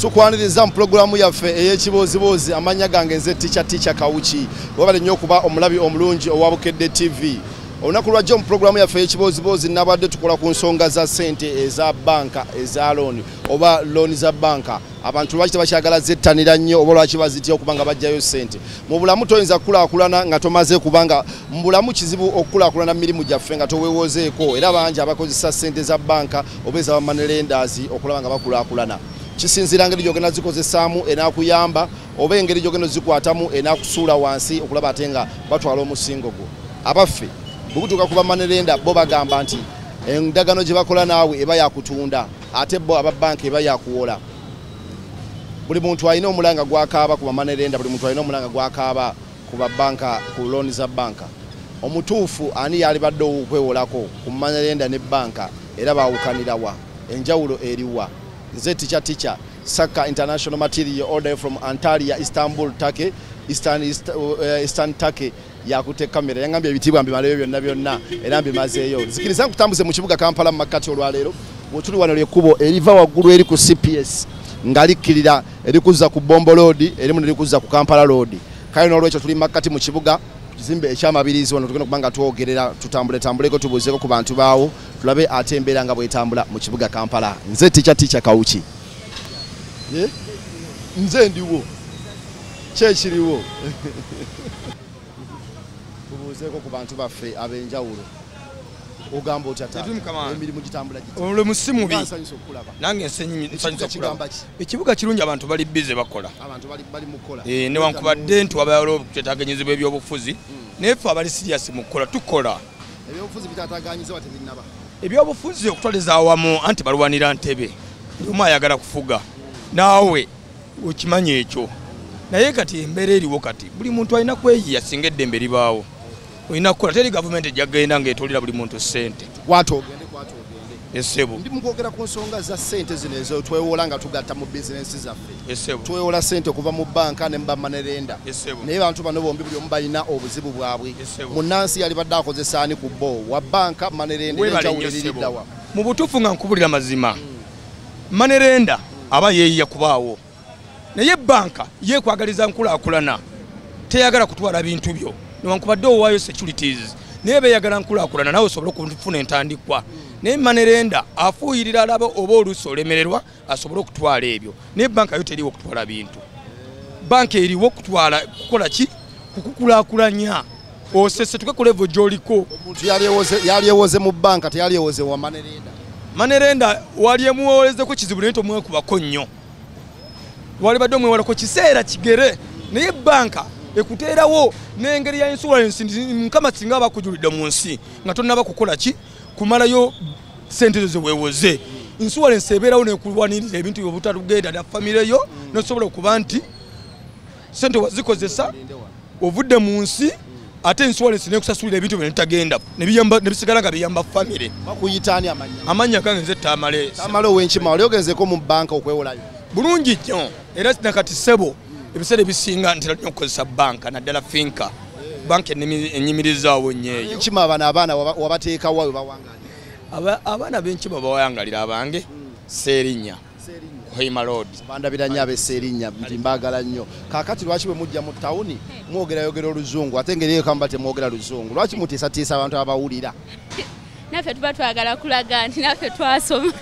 tukwaniriza mu programu yaffe ey'ekibozibozi amanya gange nze Teacher Kawuki wabale nnyo okuba omulabi omulungi owa Bukedde TV. Olunaku lwajja mu programu yaffe ey'ekibozibozi nabadde tukola ku nsonga za ssente eza banka eza looni oba looni za banka. Abantu lwaki tebakyagala zettanira nnyo oba lwaki bazitya okuba nga bajjayo ssente. Mu bulamu toyinza kukulaakulana nga tomaze kubanga mu bulamu kizibu okukulaakulana mirimu gyaffe nga toweewozeeko, era bangi abakozesa ssente za banka oba eza money lenders okulaba nga bakulaakulana. Kisinzira ngeri gyogenda zikozesaamu enaakuyamba oba engeri gyogenda zikwatamu enaakusuula wansi okulaba ate nga batwala omusingo gwo. Abaffe bugutuka kuba money lender bo bagamba nti endagano gye bakola naawe eba yakutunda ate bo aba banka eba yakuwola. Buli muntu alina omulanga gwakaaba ku money lender, buli muntu alina omulanga gwakaaba ku banka ku looni za banka. Omutuufu ani yali badde okwewolako ku money lender ne banka era baawukanira wa enjawulo eriwa. Nze Teacher Saka International Material Order from Antalya, Istanbul, Turkey, Eastern Turkey yakute kamera yangambye ebitibwa mbimaleyo byonna era mbimazeeyo. Zikiriza nkutambuze mu kibuga Kampala mu makati olwaleero wotuli wano lyekubo eriva waggulu eri ku CPS ngalikkirira erikuza ku Bombo Road erimu nerikuza ku Kampala Road. Kale n'olwekyo tuli makati mu kibuga kizimbe ekyamabirizi wano tugenda kubanga twogerera tutambuleko tubuzeeko ku bantu baawo tulabe ate embeera nga bwetambula mu kibuga Kampala. Nze Teacher Kawuki. Nze ndiwo kyekiriwo tubuzeeko ku bantu baffe ab'enjawulo. Ogamba otata emirimu gitambula giti olwe musimu bi nange nsanyusa kulaba ekibuga kirungi abantu bali bize bakola abantu bali mukola ne wankubadde nti wabayo kyetaganyizibwa ebyobufuzi nefe abali serious mukola tukola ebyobufuzi bitataganyizibwa tebinaba ebyobufuzi okutwaliza awamu anti balwanira ntebe omu ayagala kufuga naawe okimanya ekyo naye kati embeera eriwo kati buli muntu alina kweyiya singa eddembe libaawo olina kukola teri gavumenti ejjagenda ng'etolera buli muntu ssente kwatogende esebo ndi mukwogera ku nsonga za ssente zino ezo twewola nga tugatta mu bizinensi zaffe esebo twewola ssente okuva mu banka ne mba money lender naye bantu bano bombi buli omu balina obuzibu bwabwe munnansi yali badde akozesa ani ku bo wa banka money lender enjawulo eririddawa mu butuufu nga nkubulira mazima money lender aba yeeyiya kubaawo naye banka yeekwagaliza nkulaakulana teyagala kutwala bintu byo newankubadde owaayo securities naye beeyagala nkulaakulana nawe osobole okufuna entandikwa naye money lender afuuyirira alaba oba oluusi olemererwa asobole okutwala ebyo naye banka yo teriwo okutwala bintu. Banka eriwo okutwala kukola ki kukukulaakulanya osese tuke ku level gy'oliko. Omuntu yali ewoze mu banka teyali ewoze wa money lender. Money lender wali emuwolezeko kizibu naye tomwekubako nnyo wali badde omwewalako kiseera kigere naye banka ekuteerawo n'engeri ya insurance mukama singa bakujulidde mu nsi nga tonnaba kukola ki kumalayo ssente zo zeweewoze. Insurance ebeerawo nekulwanirira ebintu byobutalugenda na famire yo nosobola okuba nti ssente wazikozesa ovudde mu nsi ate insurance nekusasulira ebintu byo netagenda nebisigala nga biyamba famire. Bakuyitaani amanya gange nze Tamale ow'enkima oli ogenzeko mu banka okwewolayo bulungi nnyo era nakati sebo ebiseera ebisinga ntera nnyo okukozesa banka naddala finka banka enyimirizaawo nnyo enkima abaana wabateekawo we bawangalira abaana b'enkima bawayangalira abange Seerinnya Hoima Road bandabira nnyo ab'Eseerinnya nti mbaagala nnyo. Kaakati lwaki bwe mujja mu tawuni mwogerayogera oluzungu ate ngeri eyo kamba temwogera luzungu lwaki mutiisatiisa abantu abawulira? Naffe tuba twagala kulaga nti naffe twasoma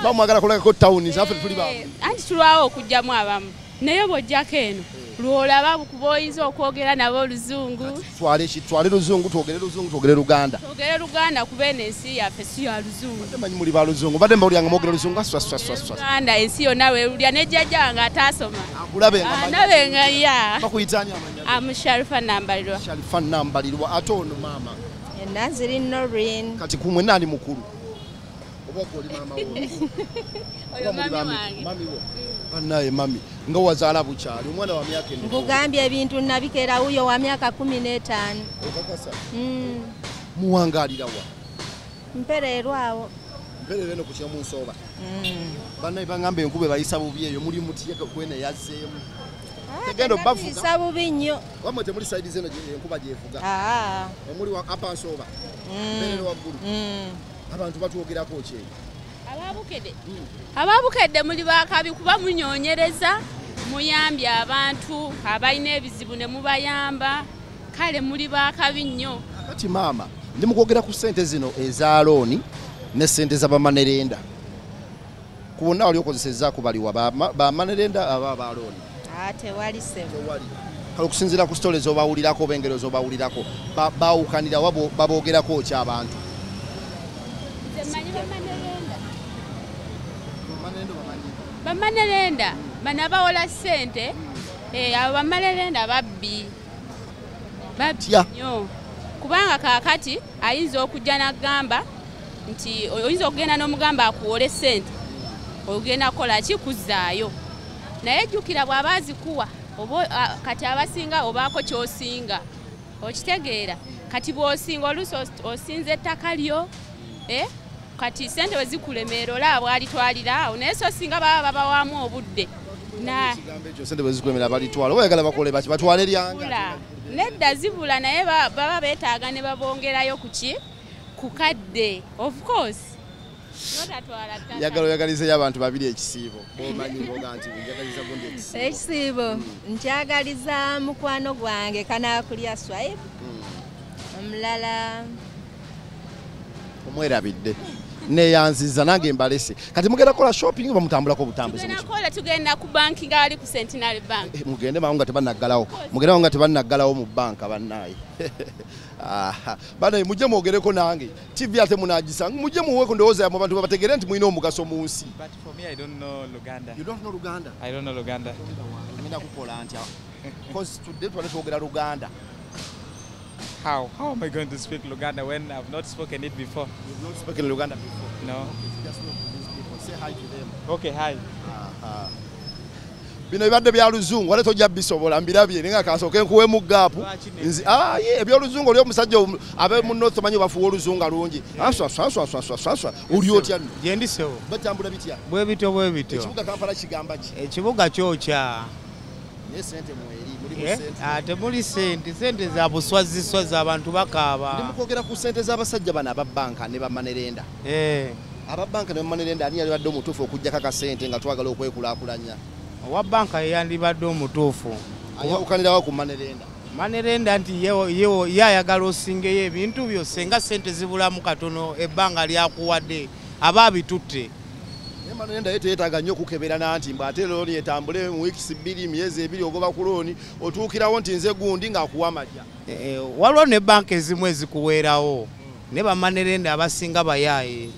bamwagala kulagako tawuni zaffe tuli bamu anti tulwawo okujjamu abamu naye bw'ojjako eno lwolaba kuba oyinza okwogera nabo oluzungu twale luzungu twogere luzungu twogere Luganda kuba eno ensi yaffe si ya luzungu manyi muli ba luzungu badde mbawulyanga mwogera luzungu Luganda ensi yonna weerulya ne jjajja wange ataasoma nabenga ya bakuyitaani amanya Sharifa Nambalirwa ate ono maama Naziri Noreen kati kumwe nani mukulu oli mama wo naye mami nga wazaala bukyali omwana wa myaka eno nkugambye ebintu nabikera uyo wa myaka 15 muwangaalira wa mpererwawo eno ku kyemunsooba bannaye bagamba enkuba bayisa bubi eyo muli mutiyeka kwene yazzeemu tegendo bavuga bubi nnyo wamwe temuli saidi zeno enkuba gyevuga omuli apa nsooba mperere waggulu abantu batwogerako ki ababukedde muli bakabi kuba munyonyereza muyambye abantu abalina ebizibu ne mubayamba kale muli bakabi nnyo. Kati maama ndi mukwogera ku ssente zino eza looni ne ssente z'abamanerenda ku bonna wali okozesezza kubaliwa bamanerenda aba ba looni tewali sebo kale okusinziira ku sitole z'obawulirako oba engero z'obawulirako baawukanira baboogerako ki abantu? Bamanerenda bana bawola ssente abo bamanerenda babbi nnyo kubanga kaakati ayinza okujja n'agamba nti oyinza okugenda n'omugamba akuwole ssente ogenda kukola ki kuzzaayo naye jjukira bw'aba azikuwa kati abasinga obaako ky'osinga okitegeera kati bw'osinga oluusi osinza ettaka lyo kati ssente we zikulemeera olaba bw'alitwalira awo naye so singa baba babawaamu obudde ssente bwe zikulemeera balitwala oyagala bakole baki batwale lyanga nedda zibula naye baba beetaaga ne babongerayo ku kadde of course yagala oyagalizeyo abantu babiri ekisiibo omanyi boga nti njagaliza gundi ekisiibo nkyagaliza mukwano gwange kanaakulya swipe omulala omwerabidde neyanziza nange mbalese kati mugenda kola shopping oba mutambulako butambuzi tugenda ku banki nga ali ku Centenary Bank mugende mangu nga tebanaggalawo mugende mangu nga tebanaggalawo mu banka bannaye banaye mujje mwogereko nange TV ate munagisa mujje muweeko ndowooza yamu abantu babategere nti mulina omugaso mu nsi. But for me, I don't know Luganda. You don't know Luganda? I don't know Luganda. Ngenda kukola ntya because today twaleta Luganda. How am I going to speak Luganda when I've not spoken it before? You've not spoken Luganda before? No. Just look to these people. Say hi to them. Okay, hi. Bino ebadde bya luzungu wale tojja bisobola mbirabye ninga kansooke nkuwemu gaapu ebyoluzungu oli omusajja abe mu North manyi bafuwa oluzungu alungi aswa oli otya gyendisewo batambula bitya bwe bityo ekibuga Kampala kigamba ki ekibuga kyokya ne sente mweri ate muli sente za buswaziswazi abantu bakaaba ndi mukwogera ku sente z'abasajja bano ababbanka ne bamanerenda ababbanka ne bamanerenda ani yali badde omutuufu okujjako akasente nga twagala okwekulaakulanya owa banka yeyandibadde omutuufu ayawukanirawo ku manerenda manerenda nti ye ayagala osingeyo ebintu byo senga sente zibulamu katono ebbanga lyakuwadde aba abitutte manerenda ye teyeetaaga nnyo okukeberana nti mbw'ate looni etambule mu wiikisi 2 myezi 2 ogoba ku looni otuukirawo nti nze gundi ng'akuwa amajja waliwo ne banka ezimu ezikuweerawo ne bamanerenda abasinga bayaaye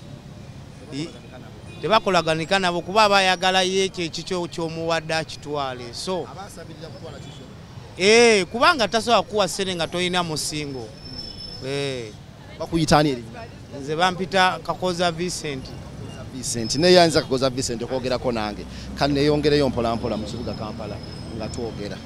tebakolaganika nabo kuba bayagala yekyo ekikyo ky'omuwadde akitwale so kubanga tasobola kuwa ssente nga tolina musingo bakuyitaani eri nze bampita Kakoza Vincent neyanza Kakoza Vincent okwogerako nange kale neyongereyo mpolampola mu kibuga Kampala nga twogera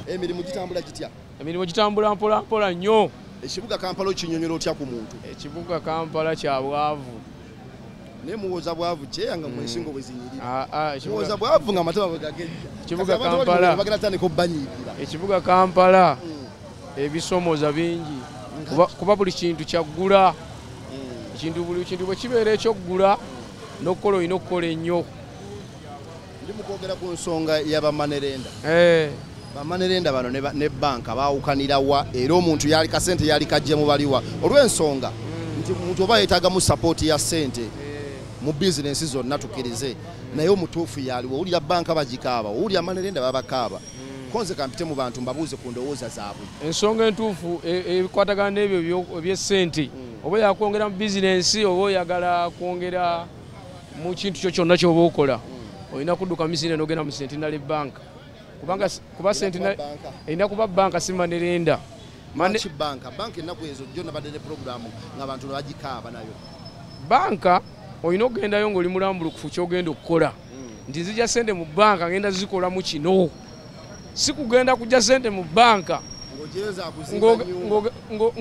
emirimu gitambula gitya emirimu gitambula mpolampola nnyo ekibuga Kampala okinyonyola otya ku muntu ekibuga Kampala kya bwavu ne muwoza bwavu kyeyanga mwesingo bwezinyirira muwoza bwavu nga mataba bwegagejja ekibuga Kampala bagala tandika obbanyiirira ekibuga Kampala ebisomoza bingi kuba buli kintu kyaggula buli kintu bwe kibeera ekyoggula n'okukola olina okukola ennyo ndi mukwogera ku nsonga y'abamanerenda bamanerenda bano ne banka baawukanira wa era omuntu yali kasente yali kajje mu baliwa olw'ensonga nti omuntu oba yeetaagamu sapooti ya ssente mu bizinensi zonna tukkirize naye omutuufu yaliwo owulira banka bagikaaba owulira amanerenda babakaaba konze kampite mu bantu mbabuuze ku ndowooza zaabwe ensonga entuufu ebikwatagana n'ebyo eby'essente oba yakwongera mu bizinensi oba oyagala kwongera mu kintu kyo kyonna ky'oba okola olina kudduka misinde n'ogenda mu Centenary Bank kuba Centenary erina kuba banka si manerenda banka ennaku ezo jjo nabadde ne puroguramu ng'abantu bagikaaba nayo banka olina okugendayo ng'oli mulambulukufu ky'ogenda okukola nti nzija ssente mu banka ngenda zikolamu kino si kugenda kujja ssente mu banka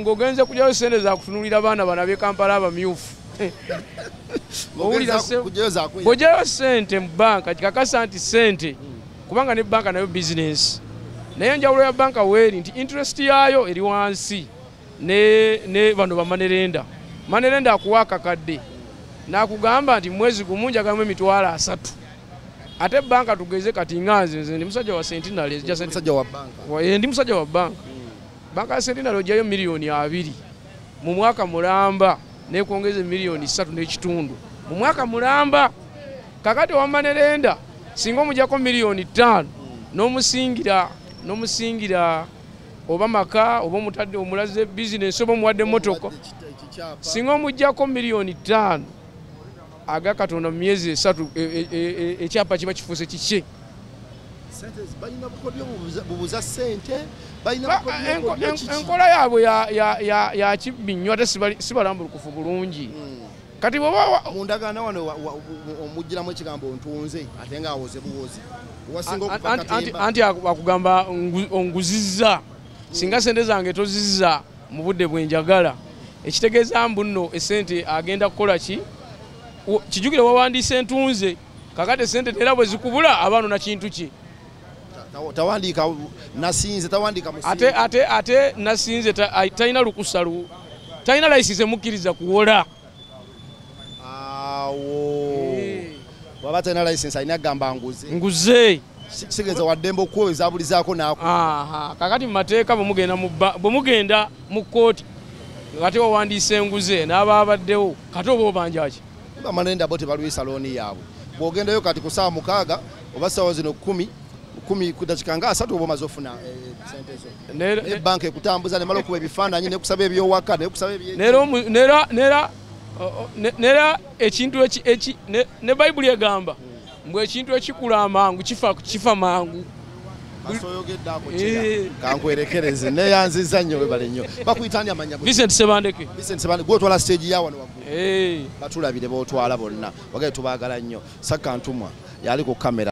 ng'ogenze kujjayo ssente zakutunulira abaana bana b'e Kampala abamyufu bw'ojjayo ssente mu banka kikakasa nti ssente kubanga ne banka nayo bizinensi naye enjawulo ya banka weeri nti interest yaayo eri wansi ne bano bamanerenda manerenda akuwa akakadde nakugamba nti mwezi gumu njagamu emitwalo 3 ate banka tugeze kati nganze ndi musajja wa Centenary musajja wa banka ndi musajja wa banka banka ya Centenary ojayo milioni 2 mu mwaka mulamba nekwongeze milioni 3 n'ekitundu mu mwaka mulamba kakati wamanerenda singa omujjako milioni 5 n'omusingira oba maka oba omutadde omulaze bizinesi oba omuwadde motoka singa omujjako milioni 5 aga Katonda mu myezi 3 ekyapa kiba kifuuse kiki enkola yaabwe ya kibbi nnyo ate sibalambulukufu bulungi kati mundagaana wano omugiramu ekigambo ntunze ate nga awoze buwozi anti akugamba onguzizza singa sente zange tozizza mu budde bwenjagala ekitegeeza mbu nno esente agenda kukola ki kijukire wawandiise ntunze kakati sente tera bwe zikubula abaanona kintu ki tawandiika nasinze tawandiika musinze ate nasinze talina lukusa talina layisisi emukkiriza kuwola waba talina license alina agamba nguze sigeza waddembe okuweza bulizaako naako kakati mu mateeka bwe mugenda mu kkooti kati wawandiise nguze n'aba abaddewo kati oba obanjaki bamanenda bo tebalwisa looni yaabwe bw'ogendayo kati ku ssaawa 6 oba ssaawa zino 10 ku dakiika nga 3 oba omaze ofuna sente zo ebbanka ekutambuza nemala okuba ebifaananyi nekusaba ebyowaka nekusaba nera ekintu ne Bayibuli egamba mbwe ekintu ekikula amangu kifa mangu kankwerekereze neyanziza nnyo webale nnyo bakuyitani amanya Vincent Sebandeke gwotwala stage ya wano waggulu batulabire bootwala bonna wagaye tubaagala nnyo Sakka Ntumwa yali ku kamera